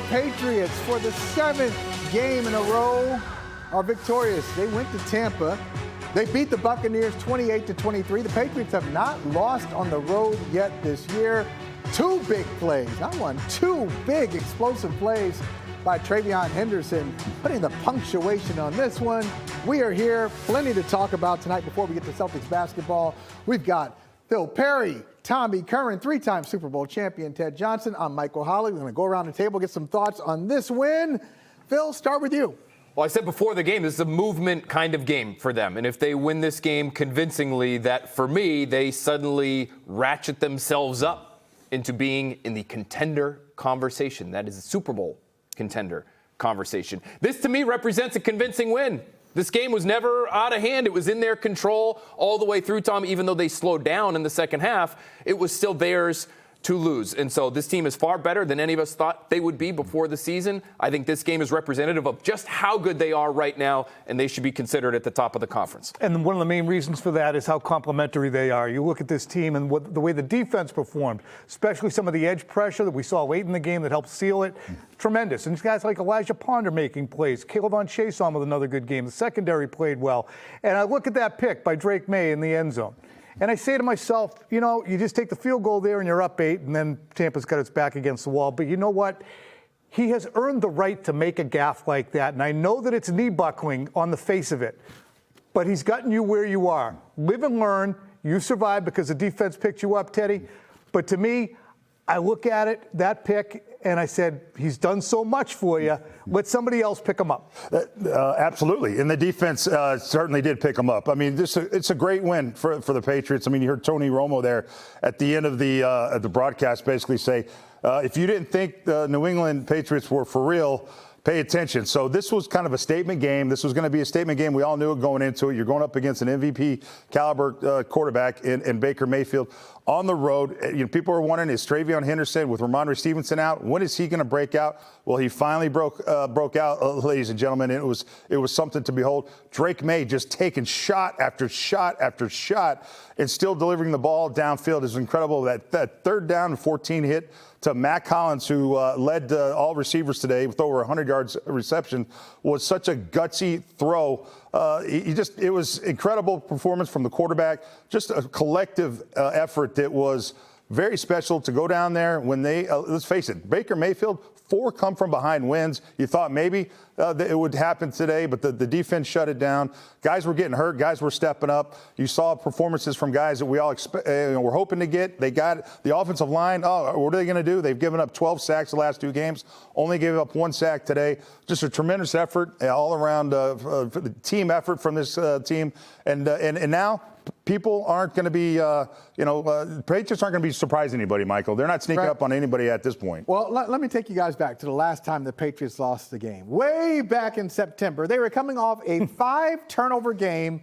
Patriots, for the 7th game in a row, are victorious. They went to Tampa. They beat the Buccaneers 28-23. The Patriots have not lost on the road yet this year. Two big plays, not one, two big explosive plays by Travion Henderson, putting the punctuation on this one. We are here, plenty to talk about tonight before we get to Celtics basketball. We've got Phil Perry, Tommy Curran, three-time Super Bowl champion Ted Johnson. I'm Michael Holley. We're going to go around the table, get some thoughts on this win. Phil, start with you. Well, I said before the game, this is a movement kind of game for them. And if they win this game convincingly, that for me, they suddenly ratchet themselves up into being in the contender conversation. That is a Super Bowl contender conversation. This, to me, represents a convincing win. This game was never out of hand. It was in their control all the way through, Tom. Even though they slowed down in the second half, it was still theirs to lose. And so this team is far better than any of us thought they would be before the season. I think this game is representative of just how good they are right now, and they should be considered at the top of the conference. And one of the main reasons for that is how complementary they are. You look at this team and the way the defense performed, especially some of the edge pressure that we saw late in the game that helped seal it. Tremendous. And guys like Elijah Ponder making plays. Caleb Chase on with another good game. The secondary played well. And I look at that pick by Drake May in the end zone. And I say to myself, you know, you just take the field goal there and you're up 8, and then Tampa's got its back against the wall. But you know what? He has earned the right to make a gaffe like that. And I know that it's knee buckling on the face of it. But he's gotten you where you are. Live and learn. You survived because the defense picked you up, Teddy. But to me, I look at it, that pick, and I said, he's done so much for you. Let somebody else pick him up. Absolutely. And the defense certainly did pick him up. I mean, it's a great win for the Patriots. I mean, you heard Tony Romo there at the end of the broadcast basically say, if you didn't think the New England Patriots were for real, pay attention. So this was kind of a statement game. This was going to be a statement game. We all knew it going into it. You're going up against an MVP caliber quarterback in Baker Mayfield on the road. You know, people are wondering, is Travion Henderson with Ramondre Stevenson out? When is he going to break out? Well, he finally broke out, ladies and gentlemen. It was something to behold. Drake May just taking shot after shot after shot and still delivering the ball downfield is incredible. That third down and 14 hit to Matt Collins, who led all receivers today with over 100 yards reception, was such a gutsy throw. It was incredible performance from the quarterback. Just a collective effort that was very special to go down there when they, let's face it, Baker Mayfield, 4 come from behind wins. You thought maybe it would happen today, but the defense shut it down. Guys were getting hurt. Guys were stepping up. You saw performances from guys that we all were hoping to get. They got the offensive line. Oh, what are they going to do? They've given up 12 sacks the last 2 games. Only gave up 1 sack today. Just a tremendous effort all around, team effort from this team. And now people aren't going to be, Patriots aren't going to be surprising anybody, Michael. They're not sneaking up on anybody at this point. Well, let me take you guys back to the last time the Patriots lost the game. Way back in September, they were coming off a 5-turnover game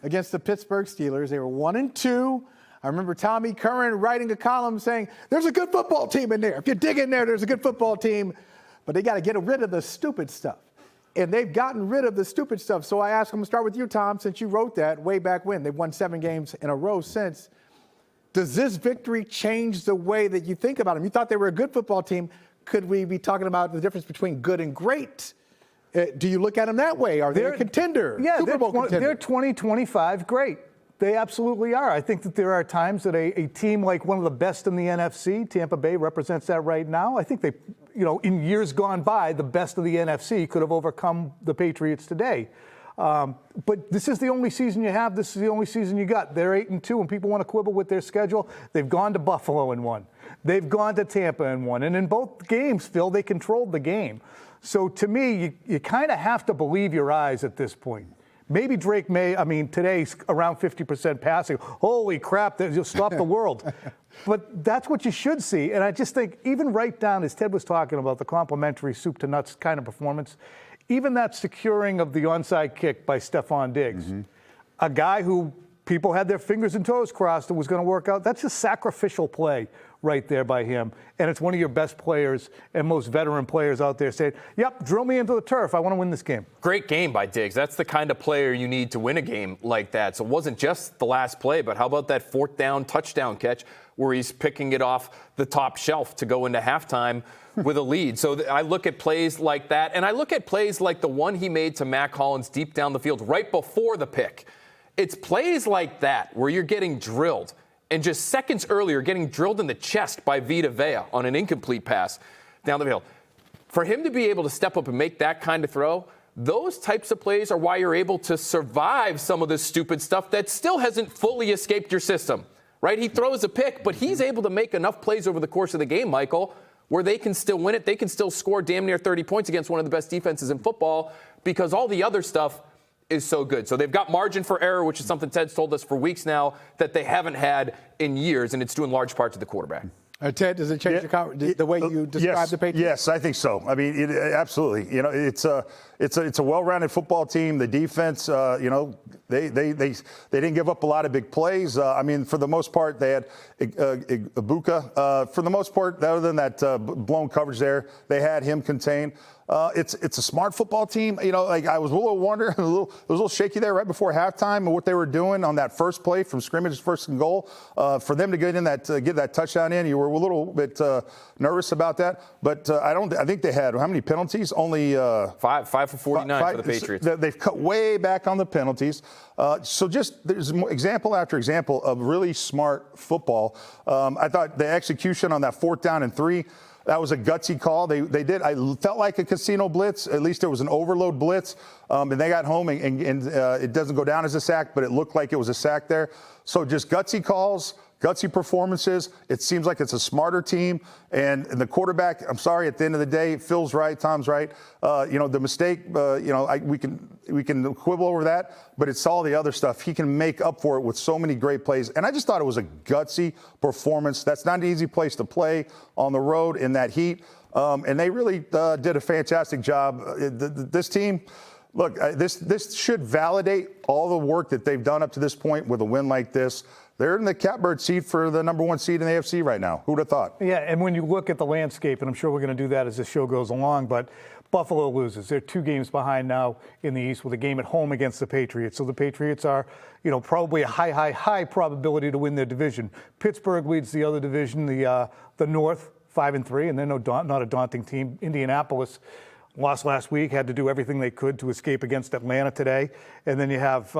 against the Pittsburgh Steelers. They were 1-2. I remember Tommy Curran writing a column saying, there's a good football team in there. If you dig in there, there's a good football team. But they got to get rid of the stupid stuff. And they've gotten rid of the stupid stuff. So I asked them to start with you, Tom, since you wrote that way back when. They've won 7 games in a row since. Does this victory change the way that you think about them? You thought they were a good football team. Could we be talking about the difference between good and great? Do you look at them that way? Are they a contender? Yeah, Super Bowl contender? They're 20-25 great. They absolutely are. I think that there are times that a team like one of the best in the NFC, Tampa Bay represents that right now. I think they, in years gone by, the best of the NFC could have overcome the Patriots today. But this is the only season you have. This is the only season you got. They're 8-2, and people want to quibble with their schedule. They've gone to Buffalo and won. They've gone to Tampa and won. And in both games, Phil, they controlled the game. So to me, you kind of have to believe your eyes at this point. Maybe Drake May, today's around 50% passing. Holy crap, you'll stop the world. But that's what you should see. And I just think even right down, as Ted was talking about, the complimentary soup to nuts kind of performance, even that securing of the onside kick by Stephon Diggs, a guy who people had their fingers and toes crossed that was going to work out, that's a sacrificial play right there by him. And it's one of your best players and most veteran players out there saying, yep, drill me into the turf. I want to win this game. Great game by Diggs. That's the kind of player you need to win a game like that. So it wasn't just the last play, but how about that 4th down touchdown catch? where he's picking it off the top shelf to go into halftime with a lead. So I look at plays like that, and I look at plays like the one he made to Mac Hollins deep down the field right before the pick. It's plays like that where you're getting drilled, and just seconds earlier getting drilled in the chest by Vita Vea on an incomplete pass down the field. For him to be able to step up and make that kind of throw, those types of plays are why you're able to survive some of this stupid stuff that still hasn't fully escaped your system, right? He throws a pick, but he's able to make enough plays over the course of the game, Michael, where they can still win it. They can still score damn near 30 points against one of the best defenses in football because all the other stuff is so good. So they've got margin for error, which is something Ted's told us for weeks now that they haven't had in years, and it's due in large part to the quarterback. Ted, does it change the way you describe the Patriots? Yes, I think so. I mean, absolutely. You know, it's a well-rounded football team. The defense, you know, they didn't give up a lot of big plays. I mean, for the most part, they had Ibuka. For the most part, other than that blown coverage there, they had him contained. It's a smart football team. You know, like I was a little wondering, it was a little shaky there right before halftime and what they were doing on that first play from scrimmage, first and goal. For them to get in that, get that touchdown in, you were a little bit nervous about that. But I think they had how many penalties? Only 5 for 49 for the Patriots. They've cut way back on the penalties. So just there's example after example of really smart football. I thought the execution on that 4th down and 3. That was a gutsy call. They did. I felt like a casino blitz. At least it was an overload blitz. And they got home, and it doesn't go down as a sack, but it looked like it was a sack there. So just gutsy calls, gutsy performances. It seems like it's a smarter team. And the quarterback, I'm sorry, at the end of the day, Phil's right, Tom's right. You know, the mistake, you know, we can quibble over that, but it's all the other stuff. He can make up for it with so many great plays. And I just thought it was a gutsy performance. That's not an easy place to play on the road in that heat. And they really did a fantastic job. This team, look, this should validate all the work that they've done up to this point with a win like this. They're in the catbird seat for the #1 seed in the AFC right now. Who'd have thought? Yeah, and when you look at the landscape, and I'm sure we're going to do that as the show goes along, but Buffalo loses. They're 2 games behind now in the East with a game at home against the Patriots. So the Patriots are, you know, probably a high probability to win their division. Pittsburgh leads the other division, the North, 5-3, and they're not a daunting team. Indianapolis lost last week, had to do everything they could to escape against Atlanta today. And then you have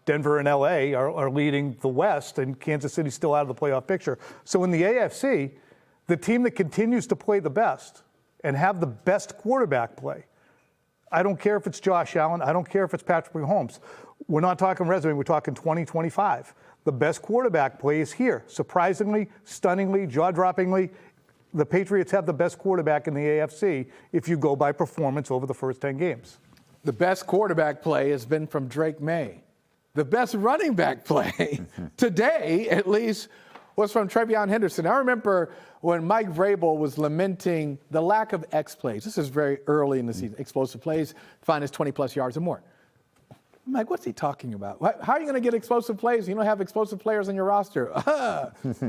Denver and L.A. are leading the West, and Kansas City's still out of the playoff picture. So in the AFC, the team that continues to play the best and have the best quarterback play, I don't care if it's Josh Allen, I don't care if it's Patrick Mahomes. We're not talking resume, we're talking 2025. The best quarterback play is here. Surprisingly, stunningly, jaw-droppingly, the Patriots have the best quarterback in the AFC if you go by performance over the first 10 games. The best quarterback play has been from Drake May. The best running back play today, at least, was from Trevion Henderson. I remember when Mike Vrabel was lamenting the lack of X plays. This is very early in the season. Explosive plays, find us 20-plus yards or more. I'm like, what's he talking about? How are you going to get explosive plays? You don't have explosive players on your roster.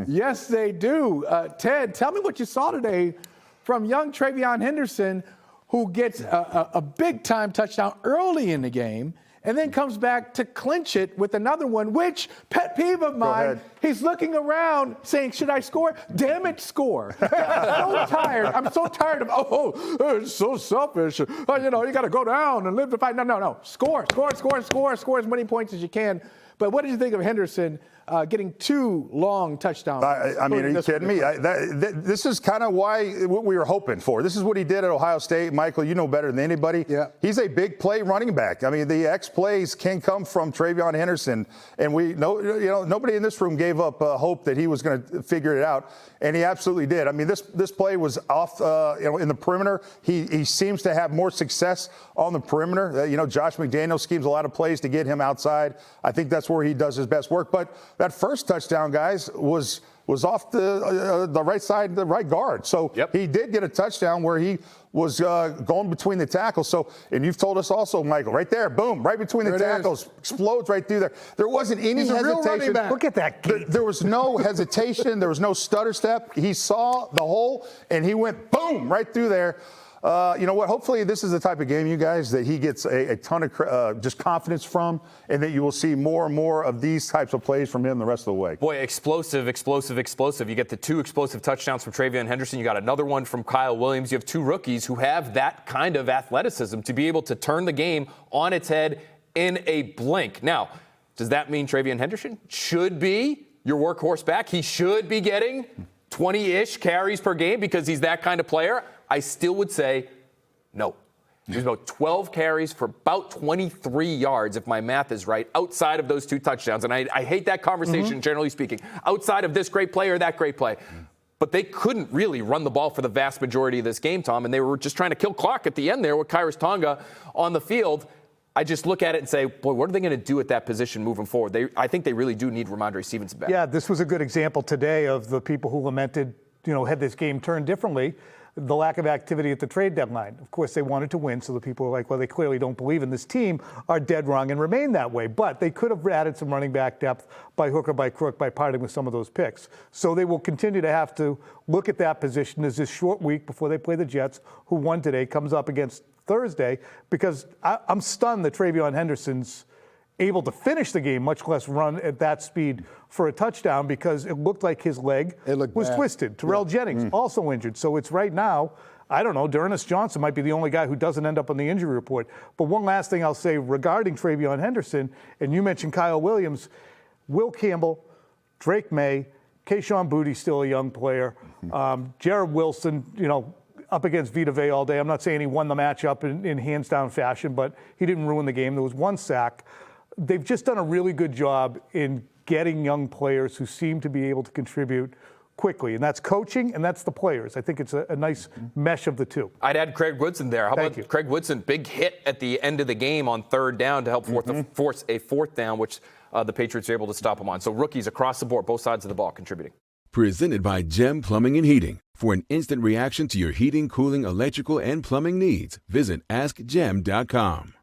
Yes, they do. Ted, tell me what you saw today from young Trevion Henderson, who gets a big-time touchdown early in the game and then comes back to clinch it with another one, which, pet peeve of mine, he's looking around saying, should I score? Damn it, score. I'm so tired. I'm so tired of, it's so selfish. You know, you got to go down and live the fight. No. Score as many points as you can. But what did you think of Henderson getting 2 long touchdowns? I mean, are you kidding me? This is kind of what we were hoping for. This is what he did at Ohio State. Michael, you know better than anybody. Yeah. He's a big play running back. I mean, the X plays can come from Trevion Henderson, and nobody in this room gave up hope that he was going to figure it out, and he absolutely did. I mean, this play was off, in the perimeter. He seems to have more success on the perimeter. Josh McDaniels schemes a lot of plays to get him outside. I think that's where he does his best work. But that first touchdown, guys, was off the right side, the right guard. So he did get a touchdown where he was going between the tackles. So, and you've told us also, Michael, right there, boom, right between the tackles, explodes right through there. There wasn't any hesitation. Look at that gate. There was no hesitation. There was no stutter step. He saw the hole, and he went boom right through there. You know what? Hopefully this is the type of game, you guys, that he gets a ton of just confidence from, and that you will see more and more of these types of plays from him the rest of the way. Boy, explosive. You get the 2 explosive touchdowns from TreVeyon Henderson. You got another one from Kyle Williams. You have 2 rookies who have that kind of athleticism to be able to turn the game on its head in a blink. Now, does that mean TreVeyon Henderson should be your workhorse back? He should be getting 20-ish carries per game because he's that kind of player? I still would say no. There's about 12 carries for about 23 yards, if my math is right, outside of those 2 touchdowns. And I hate that conversation, generally speaking, outside of this great play or that great play. But they couldn't really run the ball for the vast majority of this game, Tom, and they were just trying to kill clock at the end there with Kairos Tonga on the field. I just look at it and say, boy, what are they going to do at that position moving forward? I think they really do need Ramondre Stevenson back. Yeah, this was a good example today of the people who lamented, had this game turned differently, the lack of activity at the trade deadline. Of course, they wanted to win, so the people were like, well, they clearly don't believe in this team, are dead wrong and remain that way. But they could have added some running back depth by hook or by crook by parting with some of those picks. So they will continue to have to look at that position as this short week before they play the Jets, who won today, comes up against Thursday, because I'm stunned that TreVeyon Henderson's able to finish the game, much less run at that speed for a touchdown, because it looked like his leg was twisted. Terrell Jennings also injured. So it's right now, I don't know, D'Ernest Johnson might be the only guy who doesn't end up on the injury report. But one last thing I'll say regarding TreVeyon Henderson, and you mentioned Kyle Williams, Will Campbell, Drake May, Kayshon Boutte, still a young player, Jared Wilson, up against Vita Vea all day. I'm not saying he won the matchup in hands-down fashion, but he didn't ruin the game. There was 1 sack. They've just done a really good job in getting young players who seem to be able to contribute quickly. And that's coaching, and that's the players. I think it's a nice mesh of the 2. I'd add Craig Woodson there. How about Craig Woodson? Big hit at the end of the game on 3rd down to help force a 4th down, which the Patriots are able to stop him on. So rookies across the board, both sides of the ball contributing. Presented by Gem Plumbing and Heating. For an instant reaction to your heating, cooling, electrical, and plumbing needs, visit AskGem.com.